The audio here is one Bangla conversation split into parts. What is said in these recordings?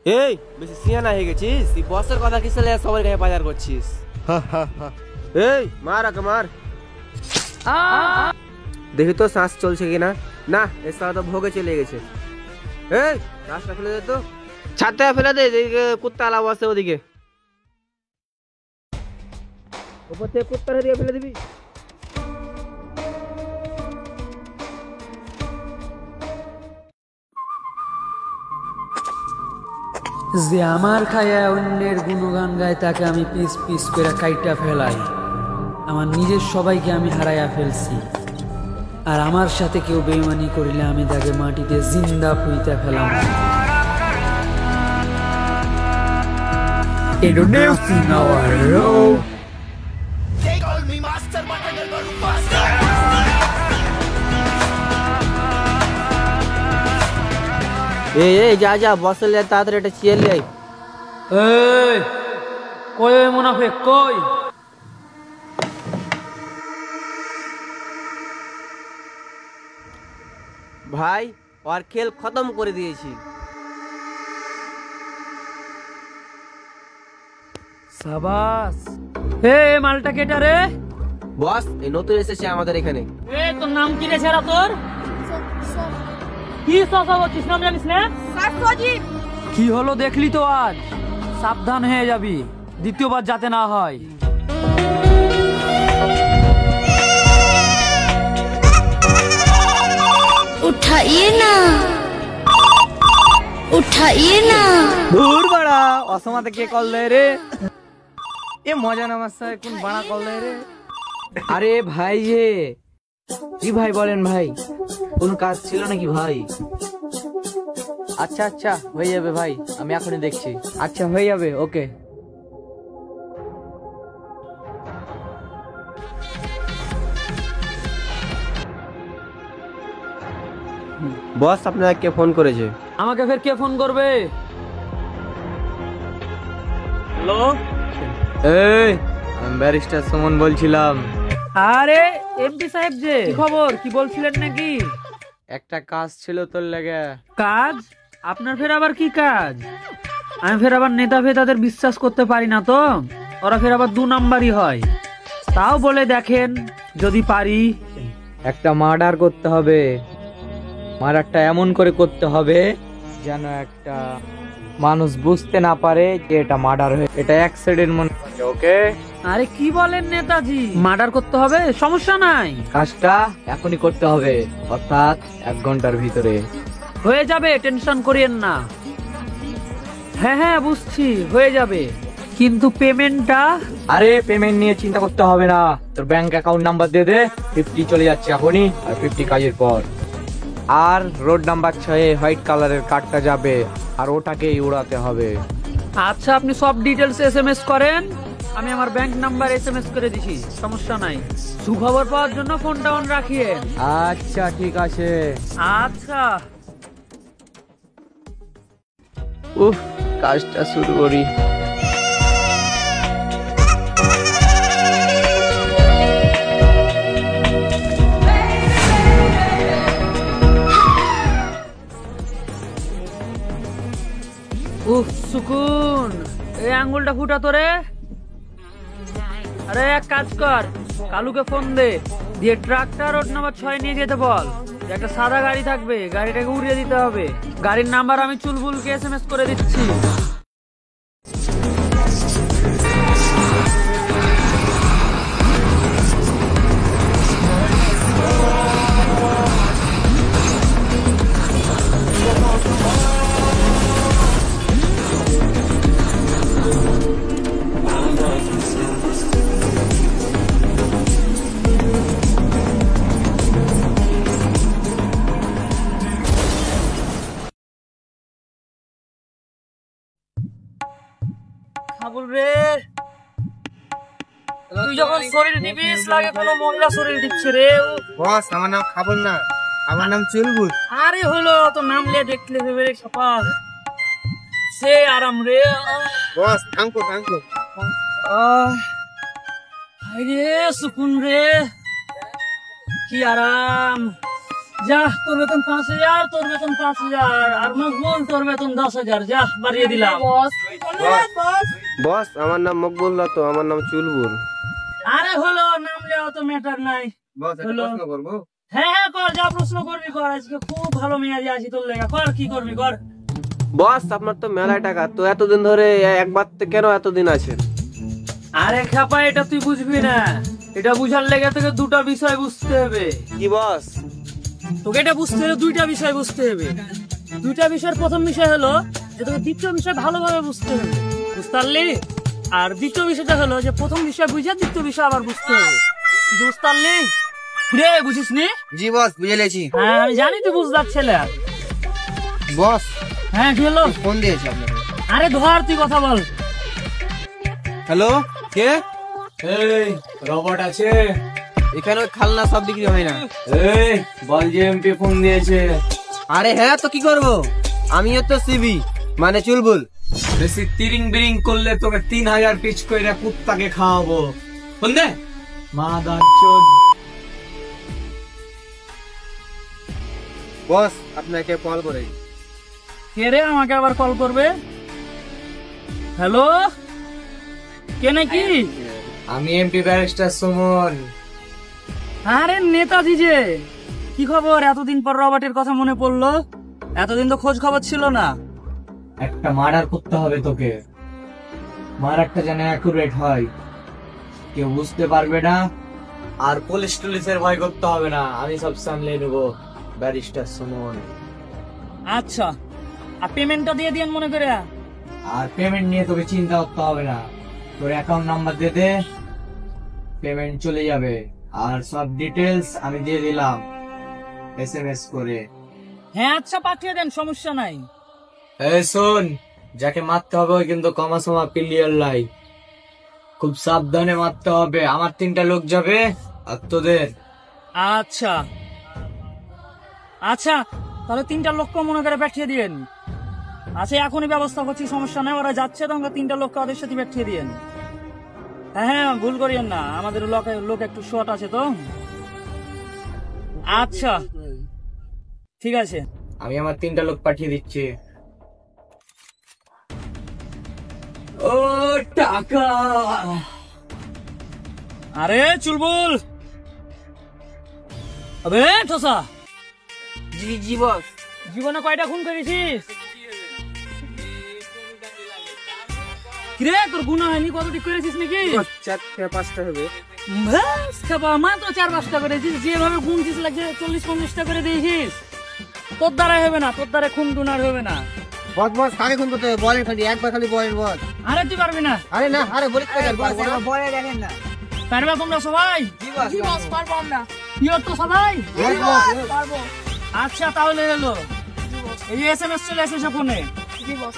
এই বেশি সিয়ানা হয়ে গেছিস, তুই বসের কথা কিসে লে সবার গায়ে বাজার করছিস? এই মার আগে মার, দেখি তো শ্বাস চলছে কিনা। না এর সাথে তো ভোগে চলে গেছে। এই রাস্তা ফেলে দে তো, ছাদটা ফেলে দে, এদিকে কুত্তা আলা বসে ওদিকে, উপর থেকে কুত্তা দিয়ে ফেলে দিবি। যে আমার খায়া অন্যের গুণগান গায় তাকে আমি পিস পিস করে কাইটা ফেলাই। আমার নিজের সবাইকে আমি হারাইয়া ফেলছি, আর আমার সাথে কেউ বেইমানি করিলে আমি তাকে মাটিতে জিন্দা পুইতা ফেলাম। Introducing our hero. They call me master, but I never go faster. এই যা যা বসে লে, তাড়াতাড়ি একটা চেয়ার লে। এই কই ওই মুনাফিক কই? ভাই ওর খেল খতম করে দিয়েছি। সাবাস। হে মালটা কেটা রে? বস এই নতুন এসেছে আমাদের এখানে। এ তোর নাম কি রে ছেড়া তোর? কি সাসা বলছিস, নাম জানিস না? সজীব। কি হলো দেখলি তো আজ, সাবধান হয়ে যাবি, দ্বিতীয়বার যাতে না হয়। उठाइए ना, उठाइए ना। দূর বাড়া, অসমাতে কে কল দেয় রে? এ মজা নামাজা কোন বাড়া কল দেয় রে? আরে ভাই যে কি ভাই বলেন ভাই, কোন কাজ ছিল নাকি ভাই? আচ্ছা আচ্ছা হয়ে যাবে ভাই, আমি এখনই দেখছি। আচ্ছা হয়ে যাবে, ওকে। বস আপনাকে কে ফোন করেছে? আমাকে ফের কে ফোন করবে? হ্যালো, এই আমি ব্যারিস্টার সুমন বলছিলাম। আরে এমপি সাহেব যে, কি খবর, কি বলছিলেন নাকি? একটা কাজ ছিল তোর লাগে। কাজ? আপনার ফের আবার কি কাজ? আমি ফের আবার নেতা ফেতাদের বিশ্বাস করতে পারি না তো, ওরা ফের আবার 2 নাম্বারই হয়। তাও বলে দেখেন যদি পারি। একটা মার্ডার করতে হবে, মার্ডারটা এমন করে করতে হবে যেন একটা মানুষ বুঝতে না পারে যে এটা মার্ডার হয়ে, এটা অ্যাক্সিডেন্ট মনে হয়। ওকে? আরে কি বলেন নেতাজি, মার্ডার করতে হবে, সমস্যা নাই। কাজটা এখনই করতে হবে, অর্থাৎ 1 ঘন্টার ভিতরে। হয়ে যাবে, টেনশন করিয়েন না। হ্যাঁ হ্যাঁ বুঝছি, হয়ে যাবে, কিন্তু পেমেন্টটা? আরে পেমেন্ট নিয়ে চিন্তা করতে হবে না, তোর ব্যাংক অ্যাকাউন্ট নাম্বার দিয়ে দে, 50 চলে যাচ্ছে এখনই, আর 50 কাজের পর। আর রোড নাম্বার 6 হোয়াইট কালারের কার্ডটা যাবে, আর ওটাকেই উড়াতে হবে। আচ্ছা আপনি সব ডিটেলস এসএমএস করেন, আমি আমার ব্যাংক নাম্বার এসএমএস করে দিছি, সমস্যা নাই। সুখবর পাওয়ার জন্য ফোনটা অন রাখিয়েন। আচ্ছা ঠিক আছে। আচ্ছা। উফ, কাজটা শুরু করি। উফ সুকুন, এই আঙ্গুলটা ফুটা তোরে। আরে এক কাজ কর, কালুকে ফোন দে, দিয়ে ট্রাকটা রোড নাম্বার 6 নিয়ে যেতে বল। একটা সাদা গাড়ি থাকবে, গাড়িটাকে উড়িয়ে দিতে হবে। গাড়ির নাম্বার আমি চুলবুলকে এসএমএস করে দিচ্ছি। খাবুল রে, তুই যখন শরীর নিবিস লাগে কোনো মহিলা শরীর দিচ্ছে রে। বস আমার নাম খাবুল না, আমার নাম চুলবুল। আরে হলো তো, নাম লিয়ে দেখলে ভেবে সকাল সে আরাম রে। বস থাঙ্কো থাঙ্কো। রে সুকুন রে, কি আরাম, যা, তোর বেতন 5,000, তোর বেতন 5,000, আর মকবুল তোর বেতন 10,000, যা বাড়িয়ে দিলাম। বস আমার নাম মকবুল না তো, আমার নাম চুলবুল। আরে হলো, নাম লেওয়া তো ম্যাটার নাই। বস একটা হলো। প্রশ্ন করবো? হ্যাঁ হ্যাঁ কর, যা প্রশ্ন করবি কর, আজকে খুব ভালো মেয়াদি আছি তোর লেগা, কর কি করবি কর। বস আপনার তো মেলায় টাকা, তো এতদিন ধরে একবার কেন এতদিন আছেন? আরে খাপা, এটা তুই বুঝবি না, এটা বুঝার লেগে তোকে দুটো বিষয় বুঝতে হবে। কি বস? তোকে এটা বুঝতে হলে দুইটা বিষয় বুঝতে হবে। দুইটা বিষয়ের প্রথম বিষয় হলো যে তোকে দ্বিতীয় বিষয় ভালোভাবে বুঝতে হবে, বুঝতে পারলি? আর দ্বিতীয় বিষয়টা হলো যে প্রথম বিষয় বুঝে দ্বিতীয় বিষয় আবার বুঝতে হবে, বুঝতে পারলি? রে, বুঝিস নি? জি বস, বুঝে লেছি। হ্যাঁ আমি জানি তুই বুঝদার ছেলে। বস হ্যাঁ কি হলো? ফোন দিয়েছি আপনাকে। আরে ধর, তুই কথা বল। হ্যালো, কে? এই রবট আছে? এখানে খালনা সব বিক্রি হয় না। এই বল যে এমপি ফোন দিয়েছে। আরে হ্যাঁ, তো কি করবো, আমিও তো সিবি মানে চুলবুল। বেশি তিরিং বিরিং করলে তোকে 3,000 পিচ করে কুত্তাকে খাওয়াবো। ফোন দে মা দাঁচোদ। বস আপনাকে কল করে। কে রে আমাকে আবার কল করবে? হ্যালো, কে নাকি? আমি এমপি ব্যারিস্টার সুমন। আরে নেতাজি যে, কি খবর? এতদিন পর রবার্টের কথা মনে পড়লো, এতদিন তো খোঁজ খবর ছিল না। একটা মার্ডার করতে হবে তোকে, মার্ডারটা যেন অ্যাকুরেট হয়, কেউ বুঝতে পারবে না, আর পুলিশ টুলিশের ভয় করতে হবে না, আমি সব সামলে নেবো। ব্যারিস্টার সুমন। আচ্ছা, আর পেমেন্টটা দিয়ে দিন মনে করে। আর পেমেন্ট নিয়ে তোকে চিন্তা করতে হবে না, তোর অ্যাকাউন্ট নাম্বার দিয়ে দে, পেমেন্ট চলে যাবে। আর সব ডিটেলস আমি দিয়ে দিলাম এসএমএস করে। হ্যাঁ আচ্ছা, পাঠিয়ে দেন, সমস্যা নাই। এই শোন, যাকে মারতে হবে ওই কিন্তু কমা সমা ক্লিয়ার লাই, খুব সাবধানে মারতে হবে। আমার 3টা লোক যাবে আর তোদের। আচ্ছা আচ্ছা, তাহলে 3টা লোককে মনে করে পাঠিয়ে দিন। আচ্ছা এখনই ব্যবস্থা করছি, সমস্যা নেই, ওরা যাচ্ছে, তোমরা 3টা লোককে ওদের সাথে পাঠিয়ে দিন। হ্যাঁ হ্যাঁ, ভুল করিয়েন না, আমাদের লোক একটু শর্ট আছে তো। আচ্ছা ঠিক আছে, আমি আমার 3টা লোক পাঠিয়ে দিচ্ছি। ও টাকা। আরে চুলবুল, আবে ঠোসা, জি জি বস। জীবনে কয়টা খুন করেছিস? কিরে, তোর গুণ হয়নি? কত ঠিক করেছিস নাকি? 4-5টা হবে। ব্যাস খাবা, মাত্র 4-5টা করেছিস, যেভাবে গুনছিস লাগছে 40-50টা করে দিয়েছিস। তোর দ্বারাই হবে না, তোর দ্বারা খুন টুন আর হবে না। বস বস কাকে খুন করতে হবে? বলেন খালি, একবার খালি বলেন বস। আরে তুই পারবি না। আরে না, আরে বলে বলে দেখেন না। পারবে তোমরা সবাই? পারবো আমরা। ইয়ো তো সবাই? পারবো। আচ্ছা তাহলে হলো, এই এসএমএস চলে এসেছে ফোনে,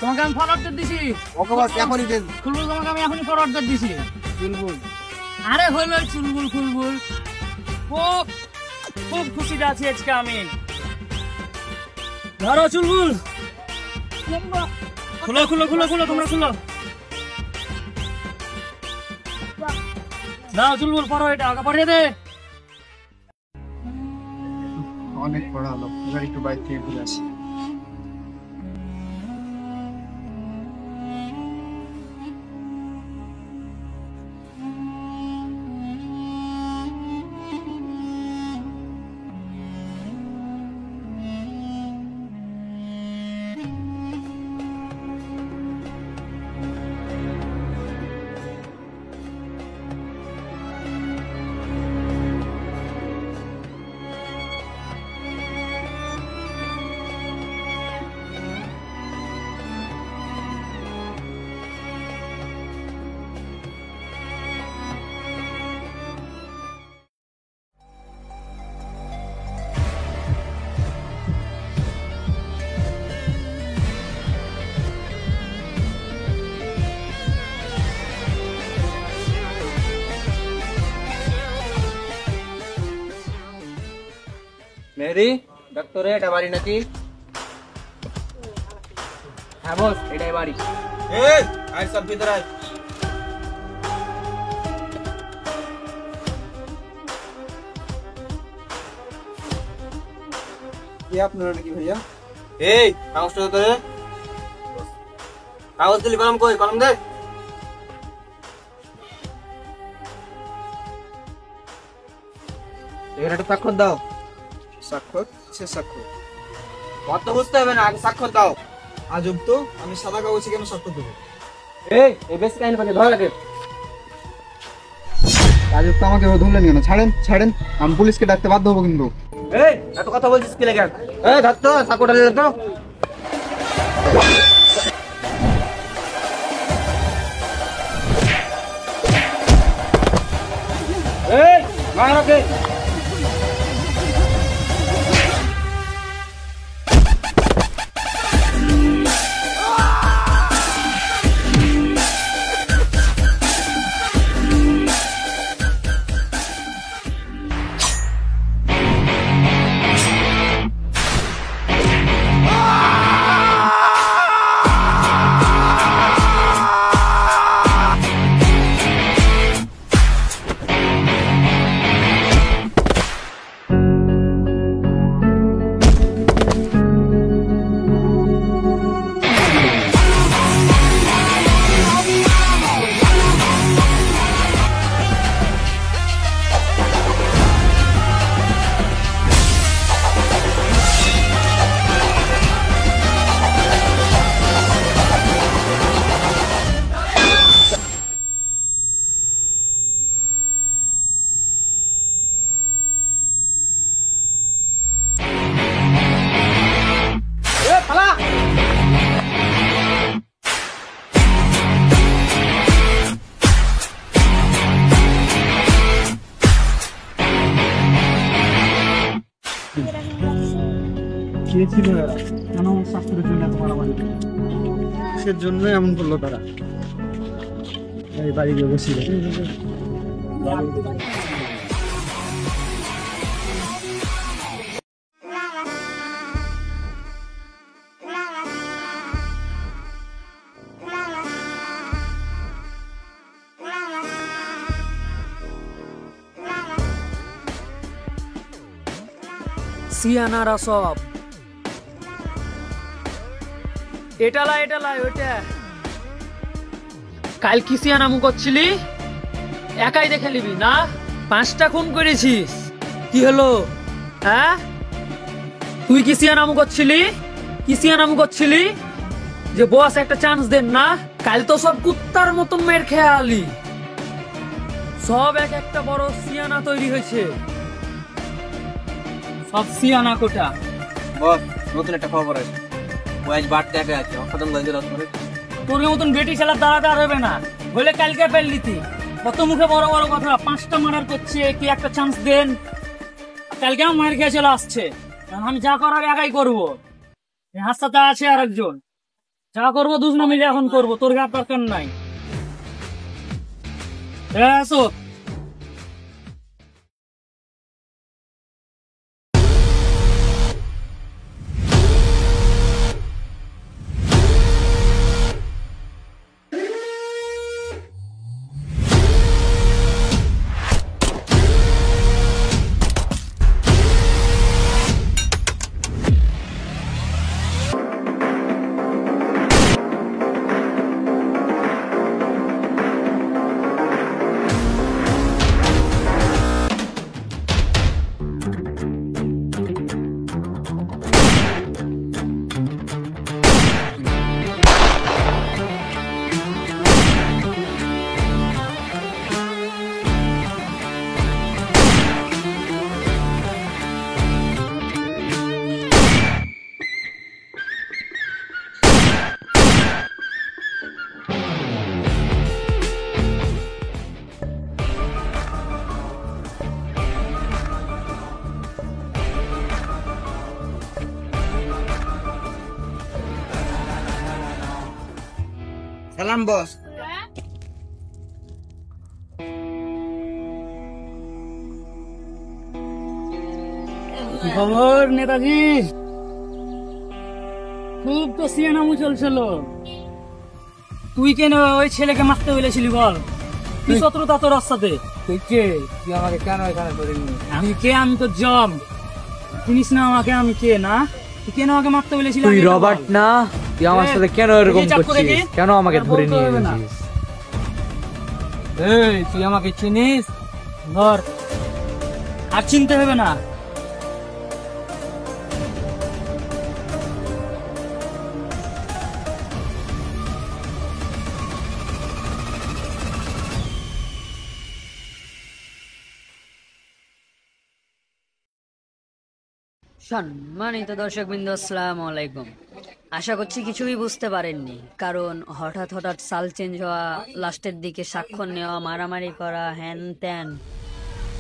তোমাকে আমি ফরওয়ার্ড দিছি। ওকে বস, এখনই দেন। খুলবুল, তোমাকে আমি এখনই ফরওয়ার্ড দিছি। চুলবুল। আরে হইলো চুলবুল খুলবুল, খুব খুব খুশিতে আছি আজকে আমি। ধরো চুলবুল, খুলো খুলো খুলো খুলো, তোমরা খুলো। দাও চুলবুল, পড়ো, এটা আগে পড়িয়ে দে। অনেক পড়া হলো, এবার একটু বাইরে থেকে ঘুরে আসি। মেরি ডাক্তারে, এটা বাড়ি নাকি? হ্যাঁ বস, এটাই বাড়ি। এই আয় সব ভিতরে আয়। কি আপনারা নাকি ভাইয়া? এই কাগজটা দে তোরে। কাগজ দিলি কলম কই? কলম দে। এখানে একটা স্বাক্ষর দাও। স্বাক্ষর? সে স্বাক্ষর কত বুঝতে হবে না, আগে স্বাক্ষর দাও। আজব তো, আমি সাদা কাগজে কেন স্বাক্ষর দেবো? এই বেশি কাহিনী পাচ্ছে, ধর লাগে। আজব তো, আমাকে ধরলেন কেন? ছাড়েন ছাড়েন, আমি পুলিশকে ডাকতে বাধ্য হবো কিন্তু। এই এত কথা বলছিস কি লাগে? এই ধর তো স্বাক্ষরটা দে তো। এই মার ওকে। কে ছিল এরা? কেন স্বাক্ষরের জন্য তোমার আমার কিসের জন্য এমন করলো তারা? এই বাড়ি গিয়ে বসি। সিয়ানারা সব এটা লাই ওইটা। কাল কি সিয়ানামু করছিলি? একাই দেখে নিবি না? 5টা খুন করেছিস, কি হলো? হ্যাঁ, তুই কি সিয়ানামু করছিলি? কি সিয়ানামু করছিলি যে বস একটা চান্স দেন না? কাল তো সব কুত্তার মতন মের খেয়ে আলি। সব এক একটা বড় সিয়ানা তৈরি হয়েছে। সব সিয়ানা কোটা। বস, নতুন একটা খবর আছে। ও আজ বাড়তে একা আছে, অসাধারণ গঞ্জের অসমরে। তোর মতন বেটি খেলার দাঁড়াতে আর হবে না, বলে কালকে ফেললিতি। কত মুখে বড় বড় কথা, 5টা মার্ডার করছে, কি একটা চান্স দেন। কালকে আমার মায়ের খেয়ে চলে আসছে, কারণ আমি যা করার একাই করবো। হাসতে আছে আর একজন, যা করবো দুজনে মিলে এখন করবো, তোর গায়ে দরকার নাই। আসো। সালাম বস। খবর নেতাজি? খুব তো সিয়ানামু চলছিল। তুই কেন ওই ছেলেকে মারতে বলেছিলি বল? কি শত্রুতা তোর সাথে? তুই কে? তুই আমাকে কেন এখানে ধরে নিয়ে? আমি কে? আমি তো জম। চিনিস না আমাকে, আমি কে না? তুই কেন আমাকে মারতে বলেছিলি? তুই রবার্ট না? তুই আমার সাথে কেন এরকম করছিস? কেন আমাকে ধরে নিয়ে এসেছিস? এই তুই আমাকে চিনিস? ধর। আর চিনতে হবে না। সম্মানিত দর্শকবৃন্দ, আসসালামু আলাইকুম। আশা করছি কিছুই বুঝতে পারেননি, কারণ হঠাৎ হঠাৎ সাল চেঞ্জ হওয়া, লাস্টের দিকে স্বাক্ষর নেওয়া, মারামারি করা, হ্যান ত্যান।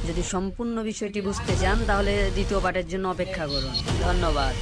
যদি সম্পূর্ণ বিষয়টি বুঝতে চান তাহলে দ্বিতীয় পার্টের জন্য অপেক্ষা করুন। ধন্যবাদ।